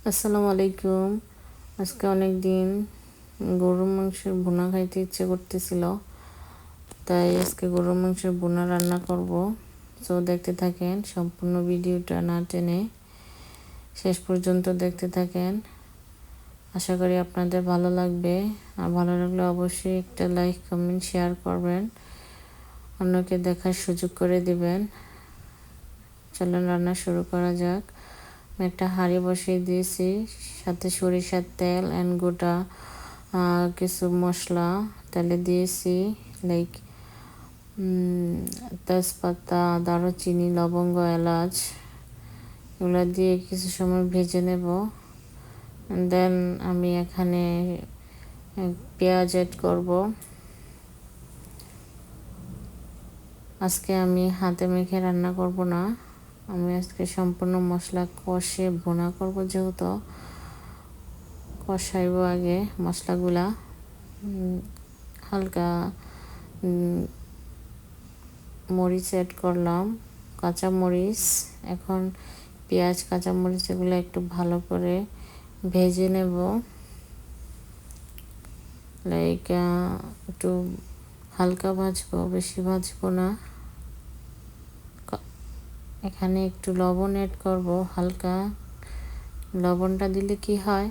আসসালামু আলাইকুম। আজকে অনেক দিন গরুর মাংসের ভুনা খাইতে ইচ্ছে করতেছিল, তাই আজকে গরুর মাংসের ভুনা রান্না করব। তো দেখতে থাকেন, সম্পূর্ণ ভিডিওটা না টেনে শেষ পর্যন্ত দেখতে থাকেন। আশা করি আপনাদের ভালো লাগবে। আর ভালো লাগলে অবশ্যই একটা লাইক, কমেন্ট, শেয়ার করবেন, অন্যকে দেখার সুযোগ করে দিবেন। চলুন রান্না শুরু করা যাক। আমি একটা হাঁড়ি বসিয়ে দিয়েছি, সাথে সরিষার তেল অ্যান্ড গোটা কিছু মশলা তেলে দিয়েছি, লাইক তেজপাতা, দারুচিনি, লবঙ্গ, এলাচ, এগুলো দিয়ে কিছু সময় ভেজে নেব। দেন আমি এখানে পেঁয়াজ অ্যাড করব। আজকে আমি হাতে মেখে রান্না করব না, আমি আজকে সম্পূর্ণ মশলা কষে ভুনা করব, যেহেতু কষাইব আগে মশলাগুলা। হালকা মরিচ অ্যাড করলাম, কাঁচা মরিচ। এখন পেঁয়াজ, কাঁচা মরিচ এগুলো একটু ভালো করে ভেজে নেব, লাইক একটু হালকা ভাজবো, বেশি ভাজবো না। এখানে একটু লবণ অ্যাড করব, হালকা লবণটা দিলে কি হয়,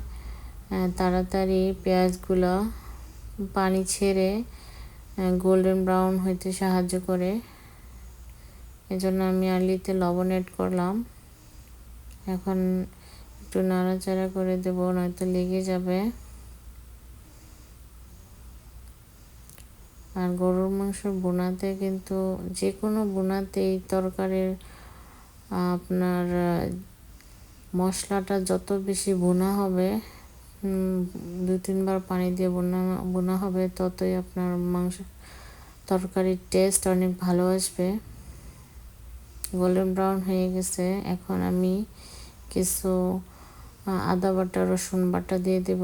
তাড়াতাড়ি পেঁয়াজগুলো পানি ছেড়ে গোল্ডেন ব্রাউন হইতে সাহায্য করে। এজন্য আমি আর্লিতে লবণ অ্যাড করলাম। এখন একটু নাড়াচাড়া করে দেব, নয়তো লেগে যাবে। আর গরুর মাংস বোনাতে কিন্তু যে কোনো বোনাতেই তরকারির আপনার মশলাটা যত বেশি বোনা হবে, 2-3 বার পানি দিয়ে বোনা হবে, ততই আপনার মাংস তরকারির টেস্ট অনেক ভালো আসবে। গোল্ডেন ব্রাউন হয়ে গেছে। এখন আমি কিছু আদা বাটা, রসুন বাটা দিয়ে দেব,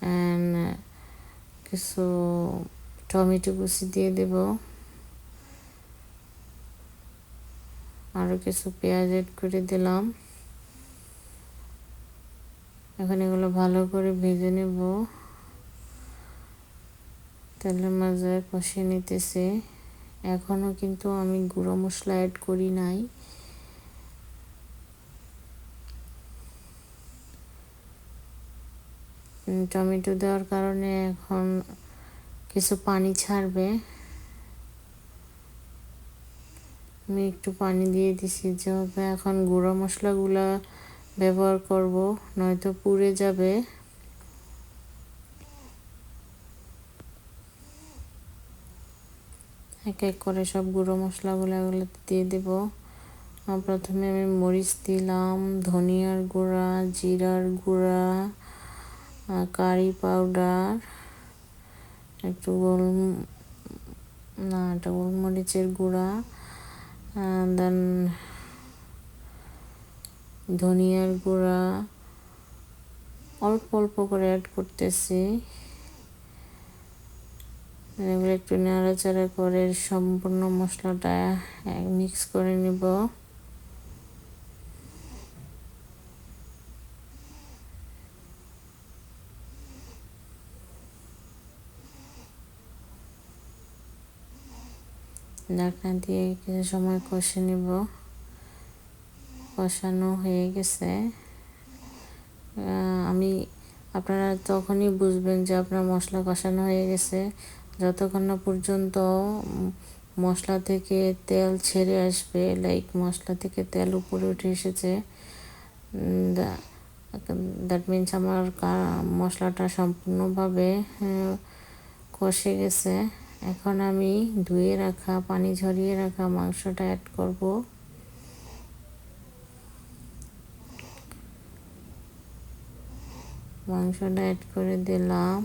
অ্যান্ড কিছু টমেটো কুচি দিয়ে দেব, আরও কিছু পেঁয়াজ অ্যাড করে দিলাম। এখন এগুলো ভালো করে ভেজে নেব, তেলের মাঝে কষিয়ে নিতেছি। এখনও কিন্তু আমি গুঁড়ো মশলা অ্যাড করি নাই। টমেটো দেওয়ার কারণে এখন কিছু পানি ছাড়বে। আমি একটু পানি দিয়ে দিছি, যেহেতু এখন গুঁড়ো মশলাগুলা ব্যবহার করব, নয়তো পুড়ে যাবে। এক এক করে সব গুঁড়ো মশলাগুলো এগুলোতে দিয়ে দেব। প্রথমে আমি মরিচ দিলাম, ধনিয়ার গুঁড়া, জিরার গুঁড়া, কারি পাউডার, একটু গোলমরিচের গুঁড়া, দেন ধনিয়ার গুঁড়া অল্প অল্প করে অ্যাড করতেছি। এগুলো একটু নাড়াচাড়া করে সম্পূর্ণ মশলাটা মিক্স করে নিব। ঢাকনা দিয়ে কিছু সময় কষে নিব। কষানো হয়ে গেছে। আপনারা তখনই বুঝবেন যে আপনার মশলা কষানো হয়ে গেছে, যতক্ষণ না পর্যন্ত মশলা থেকে তেল ছেড়ে আসবে, লাইক মশলা থেকে তেল উপরে উঠে এসেছে, দ্যাট মিনস আমার মশলাটা সম্পূর্ণভাবে কষে গেছে। এখন আমি ধুয়ে রাখা, পানি ঝরিয়ে রাখা মাংসটা অ্যাড করব। মাংসটা অ্যাড করে দিলাম।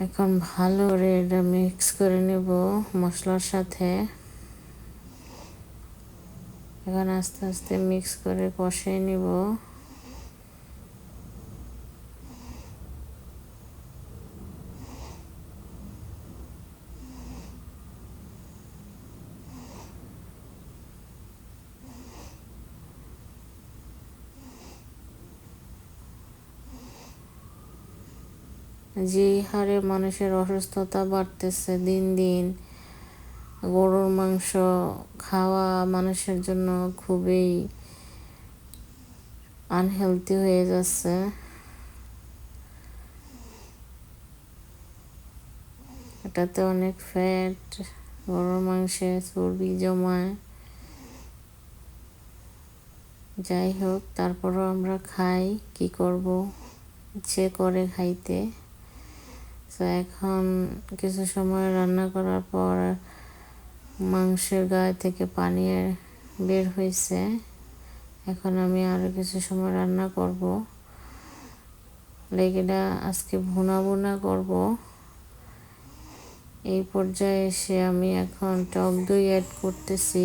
এখন ভালো করে এটা মিক্স করে নেব মশলার সাথে। এখন আস্তে আস্তে মিক্স করে কষিয়ে নেব। যে হারে মানুষের অসুস্থতা বাড়তেছে দিন দিন, গরুর মাংস খাওয়া মানুষের জন্য খুবই আনহেলদি হয়ে যাচ্ছে। এটাতে অনেক ফ্যাট, গরুর মাংসে চর্বি জমায়। যাই হোক, তারপরও আমরা খাই, কি করব, ইচ্ছে করে খাইতে। তো এখন কিছু সময় রান্না করার পর মাংসের গায়ে থেকে পানি বের হয়েছে। এখন আমি আরো কিছু সময় রান্না করব। লেগেটা আজকে ভুনা করব। এই পর্যায়ে এসে আমি এখন টক দই অ্যাড করতেছি।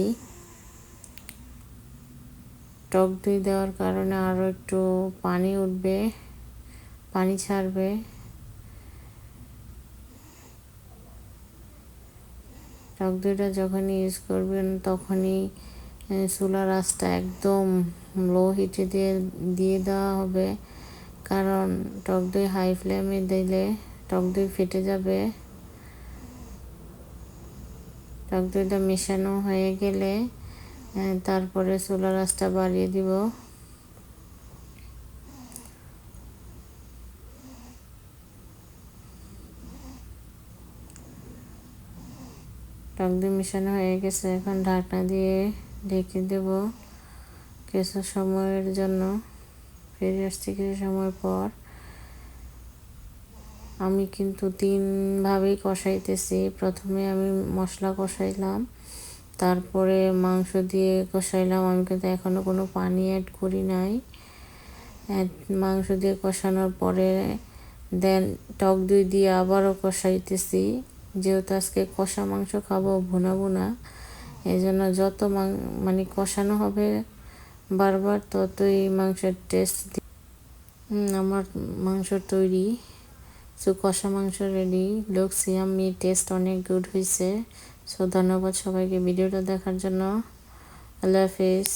টক দই দেওয়ার কারণে আরো একটু পানি উঠবে, পানি ছাড়বে। টক দইটা যখনই ইউজ করবেন তখনই চুলার আঁচটা একদম লো হিটে দিয়ে দেওয়া হবে, কারণ টক দই হাই ফ্লেমে দিলে টক দই ফেটে যাবে। টক দইটা মেশানো হয়ে গেলে তারপরে চুলার আঁচটা বাড়িয়ে দিব। টক দই মেশানো হয়ে গেছে, এখন ঢাকনা দিয়ে ঢেকে দেব কিছু সময়ের জন্য। ফিরে আসছি কিছু সময় পর। আমি কিন্তু 3 ভাবেই কষাইতেছি। প্রথমে আমি মশলা কষাইলাম, তারপরে মাংস দিয়ে কষাইলাম। আমি কিন্তু এখনো কোনো পানি অ্যাড করি নাই। মাংস দিয়ে কষানোর পরে দেন টক দই দিয়ে আবারও কষাইতেছি। যেহেতু আজকে কষা মাংস খাবো, ভুনা, এই জন্য যত মানে কষানো হবে বারবার, ততই মাংসের টেস্ট। আমার মাংস তৈরি। সো কষা মাংস রেডি। লুকস ইয়াম্মি, টেস্ট অনেক গুড হয়েছে। সো ধন্যবাদ সবাইকে ভিডিওটা দেখার জন্য। আল্লাহ হাফেজ।